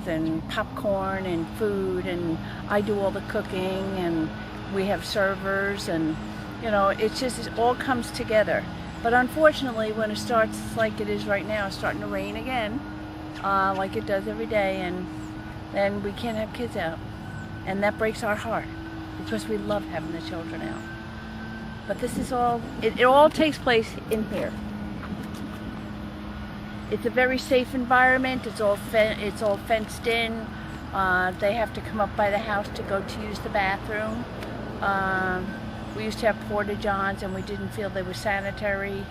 games and popcorn and food, and I do all the cooking, and we have servers, and it all comes together. But unfortunately, when it starts like it is right now, it's starting to rain again, like it does every day, and then we can't have kids out. And that breaks our heart because we love having the children out. But this is all, it all takes place in here. It's a very safe environment. It's all fenced in. They have to come up by the house to go to use the bathroom. We used to have porta-johns and we didn't feel they were sanitary.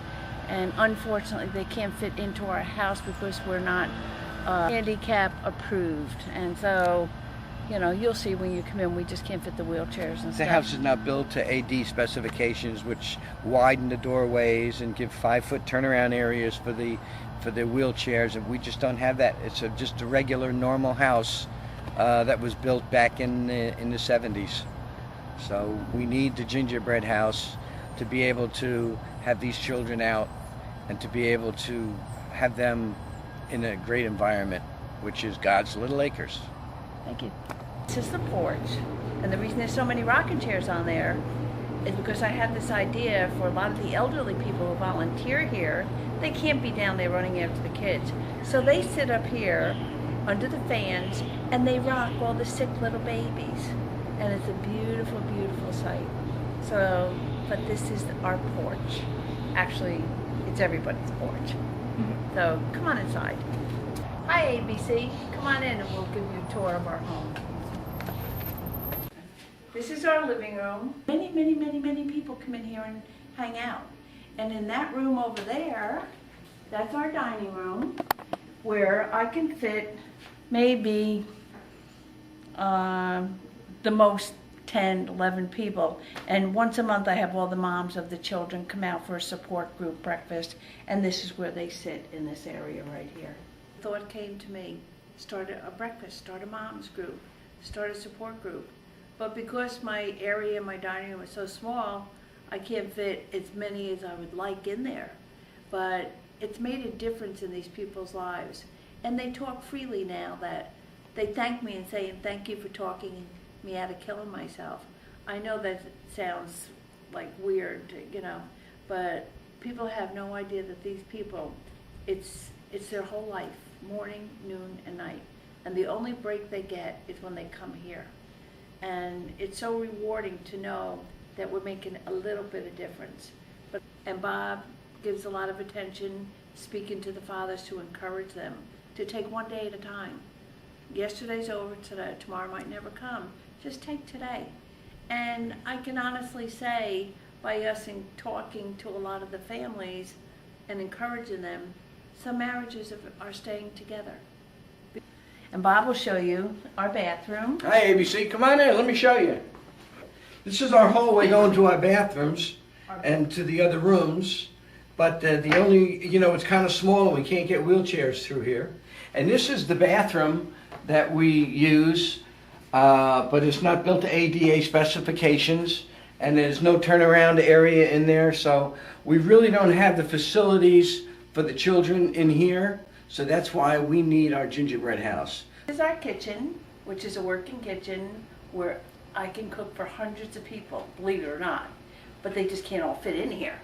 And unfortunately, they can't fit into our house because we're not handicap approved. And so, you'll see when you come in, we just can't fit the wheelchairs and stuff. The house is not built to AD specifications, which widen the doorways and give 5-foot turnaround areas for the wheelchairs, and we just don't have that. It's just a regular, normal house that was built back in the 70s. So we need the gingerbread house to be able to have these children out and to be able to have them in a great environment, which is God's Little Acres. Thank you. This is the porch, and the reason there's so many rocking chairs on there is because I had this idea for a lot of the elderly people who volunteer here. They can't be down there running after the kids. So they sit up here under the fans and they rock all the sick little babies. And it's a beautiful, beautiful sight. So, but this is our porch. Actually, it's everybody's porch. So come on inside. Hi ABC, come on in and we'll give you a tour of our home. This is our living room. Many, many, many, many people come in here and hang out. And in that room over there, that's our dining room, where I can fit maybe the most 10, 11 people. And once a month I have all the moms of the children come out for a support group breakfast, and this is where they sit in this area right here. The thought came to me, start a breakfast, start a moms group, start a support group. But because my area, my dining room is so small, I can't fit as many as I would like in there. But it's made a difference in these people's lives. And they talk freely now, that they thank me and say, thank you for talking me out of killing myself. I know that sounds like weird, but people have no idea that these people, it's their whole life, morning, noon, and night. And the only break they get is when they come here. And it's so rewarding to know that we're making a little bit of difference. And Bob gives a lot of attention, speaking to the fathers to encourage them to take one day at a time. Yesterday's over, today, tomorrow might never come. Just take today. And I can honestly say, by us in talking to a lot of the families and encouraging them, some marriages are staying together. And Bob will show you our bathroom. Hi ABC, come on in, let me show you. This is our hallway going to our bathrooms and to the other rooms. But the only, it's kind of small and we can't get wheelchairs through here. And this is the bathroom that we use, but it's not built to ADA specifications, and there's no turnaround area in there, so we really don't have the facilities for the children in here, so that's why we need our gingerbread house. This is our kitchen, which is a working kitchen where I can cook for hundreds of people, believe it or not, but they just can't all fit in here.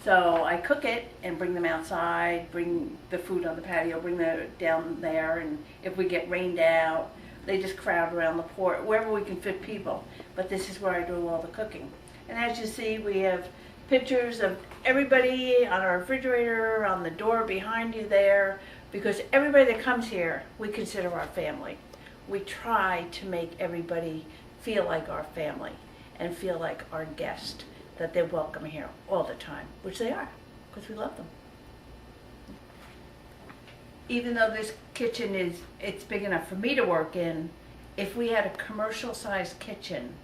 So I cook it and bring them outside, bring the food on the patio, bring them down there, and if we get rained out, they just crowd around the porch, wherever we can fit people. But this is where I do all the cooking. And as you see, we have pictures of everybody on our refrigerator, on the door behind you there, because everybody that comes here, we consider our family. We try to make everybody feel like our family and feel like our guest, that they're welcome here all the time, which they are, because we love them. Even though this kitchen it's big enough for me to work in, if we had a commercial-sized kitchen,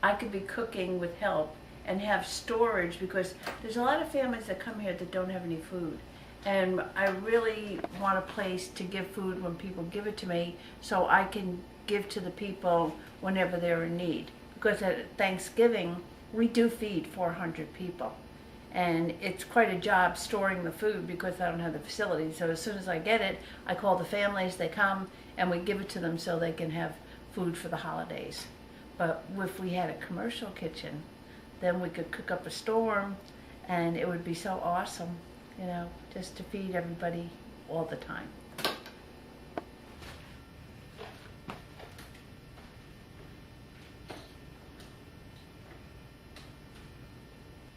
I could be cooking with help and have storage, because there's a lot of families that come here that don't have any food. And I really want a place to give food when people give it to me, so I can give to the people whenever they're in need. Because at Thanksgiving, we do feed 400 people. And it's quite a job storing the food because I don't have the facility. So as soon as I get it, I call the families, they come, and we give it to them so they can have food for the holidays. But if we had a commercial kitchen, then we could cook up a storm, and it would be so awesome, you know, just to feed everybody all the time.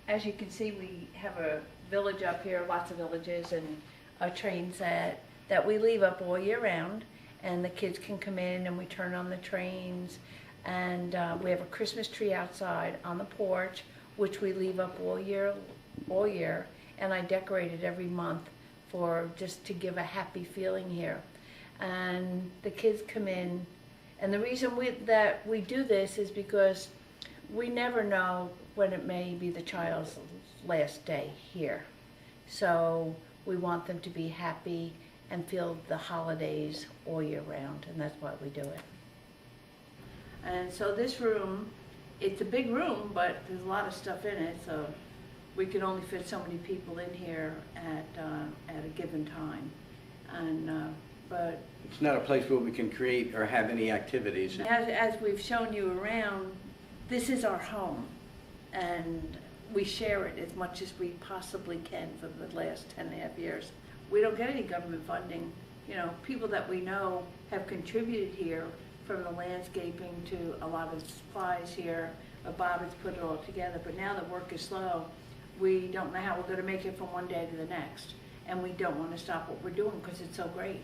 As you can see, we have a village up here, lots of villages, and a train set that we leave up all year round, and the kids can come in and we turn on the trains, and we have a Christmas tree outside on the porch, which we leave up all year, and I decorate it every month for just to give a happy feeling here. And the kids come in, and the reason that we do this is because we never know when it may be the child's last day here. So we want them to be happy and feel the holidays all year round, and that's why we do it. And so this room, it's a big room, but there's a lot of stuff in it, so we can only fit so many people in here at a given time. And but It's not a place where we can create or have any activities. as we've shown you around, this is our home, and we share it as much as we possibly can for the last 10.5 years. We don't get any government funding. You know, people that we know have contributed here, from the landscaping to a lot of supplies here. Bob has put it all together, but now the work is slow. We don't know how we're going to make it from one day to the next, and we don't want to stop what we're doing because it's so great.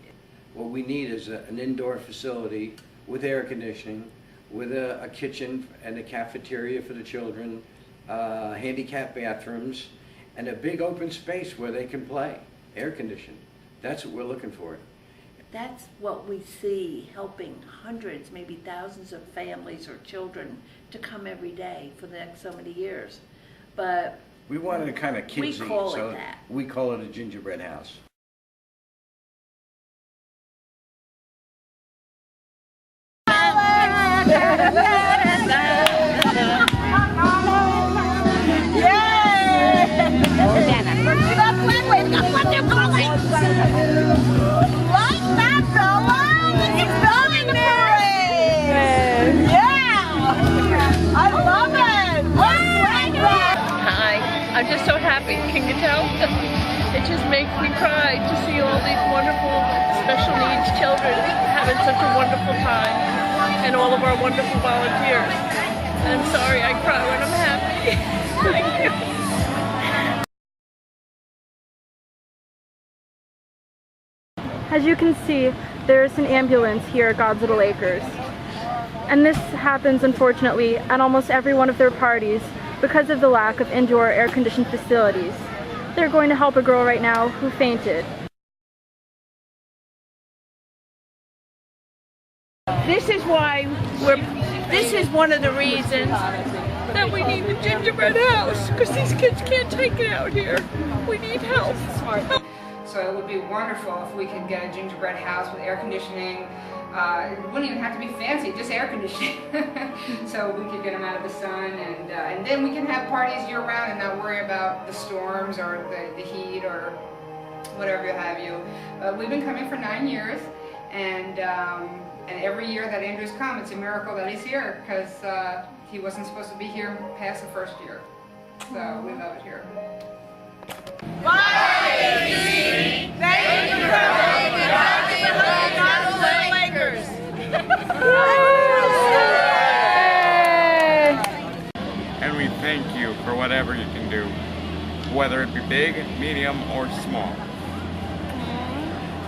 What we need is an indoor facility with air conditioning, with a kitchen and a cafeteria for the children, handicap bathrooms, and a big open space where they can play, air conditioned. That's what we're looking for. That's what we see helping hundreds, maybe thousands of families or children to come every day for the next so many years. But We wanted kind of kidsy, we call so it that. we call it a gingerbread house. I'm just so happy, can you tell? It just makes me cry to see all these wonderful special needs children having such a wonderful time, and all of our wonderful volunteers. And I'm sorry I cry when I'm happy. Thank you. As you can see, there's an ambulance here at God's Little Acres. And this happens, unfortunately, at almost every one of their parties because of the lack of indoor air-conditioned facilities. They're going to help a girl right now who fainted. This is why this is one of the reasons That we need a gingerbread house, because these kids can't take it out here. We need help. So it would be wonderful if we could get a gingerbread house with air conditioning. It wouldn't even have to be fancy, just air conditioning. So we could get them out of the sun, and then we can have parties year round and not worry about the storms or the heat or whatever have you. We've been coming for 9 years, and every year that Andrew's come, it's a miracle that he's here, because he wasn't supposed to be here past the first year. So we love it here. Thank you for making God's Little Acres. And we thank you for whatever you can do, whether it be big, medium, or small.